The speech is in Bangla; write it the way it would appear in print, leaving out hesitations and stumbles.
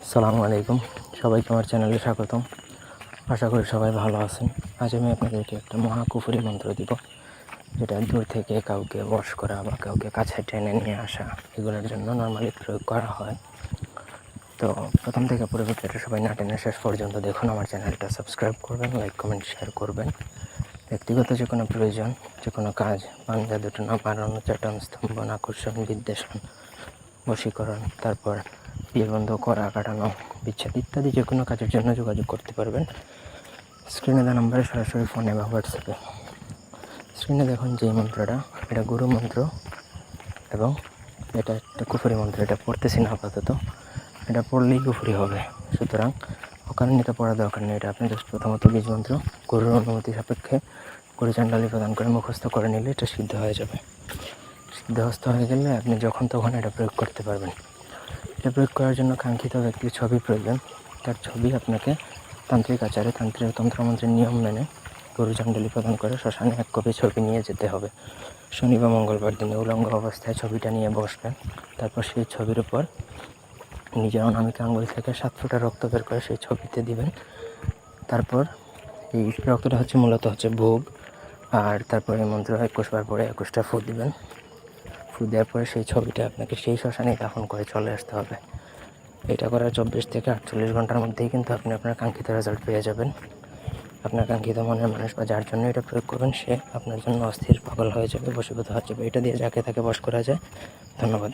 আসসালামু আলাইকুম, সবাইকে আমার চ্যানেলে স্বাগতম। আশা করি সবাই ভালো আছেন। আজ আমি আপনাদেরকে একটা মহাকুফরি মন্ত্র দিব, যেটা দূর থেকে কাউকে বশ করা বা কাউকে কাছে টেনে নিয়ে আসা, এগুলোর জন্য নর্মালি প্রয়োগ করা হয়। তো প্রথম থেকে পুরো ভিডিওটা সবাই না টেনে শেষ পর্যন্ত দেখুন। আমার চ্যানেলটা সাবস্ক্রাইব করবেন, লাইক কমেন্ট শেয়ার করবেন। ব্যক্তিগত যে কোনো প্রয়োজন, যে কোনো কাজ, পাঞ্জা দুটো না মারানো, চাটন, স্তম্ভন, আকর্ষণ, বিদ্বেষণ, বশীকরণ, তারপর বিয়ে বন্ধ করা, কাটানো, বিচ্ছেদ ইত্যাদি যে কোনো কাজের জন্য যোগাযোগ করতে পারবেন স্ক্রিনে দেওয়া নাম্বারে, সরাসরি ফোনে বা হোয়াটসঅ্যাপে। স্ক্রিনে দেখুন যে মন্ত্রটা, এটা গুরু মন্ত্র এবং এটা একটা কুফরি মন্ত্র। এটা পড়তেছি না আপাতত, এটা পড়লেই কুফরি হবে, সুতরাং অকারণে এটা পড়া দরকার নেই। এটা আপনি জাস্ট প্রথমত বীজ মন্ত্র গুরুর অনুমতি সাপেক্ষে গুরু চাণ্ডালি প্রদান করে মুখস্থ করে নিলে এটা সিদ্ধ হয়ে যাবে। সিদ্ধহস্ত হয়ে গেলে আপনি যখন তখন এটা প্রয়োগ করতে পারবেন। এটা প্রয়োগ করার জন্য কাঙ্ক্ষিত ব্যক্তির ছবি প্রয়োজন। তার ছবি আপনাকে তান্ত্রিক আচারে, তন্ত্রমন্ত্রের নিয়ম মেনে গুরু চাণ্ডালি প্রদান করে শ্মশানে 1 কপি ছবি নিয়ে যেতে হবে। শনি বা মঙ্গলবার দিনে উলঙ্গ অবস্থায় ছবিটা নিয়ে বসবেন। তারপর সেই ছবির উপর নিজের অনামিকা আঙুল থেকে 7 ফোঁটা রক্ত বের করে সেই ছবিতে দিবেন। তারপর এই রক্তটা মূলত ভোগ। আর তারপরে মন্ত্র 21 বার পরে 21টা ফু দিবেন। ফু দেওয়ার পরে সেই ছবিটা আপনাকে সেই শ্মশানে দাফন করে চলে আসতে হবে। এটা করার 24 থেকে 48 ঘন্টার মধ্যেই কিন্তু আপনি আপনার কাঙ্ক্ষিত রেজাল্ট পেয়ে যাবেন। আপনার কাঙ্ক্ষিত মনের মানুষ বা যার জন্য এটা প্রয়োগ করবেন, সে আপনার জন্য অস্থির পাগল হয়ে যাবে, বশীভূত হয়ে যাবে। এটা দিয়ে যাকে তাকে বশ করা যায়। ধন্যবাদ।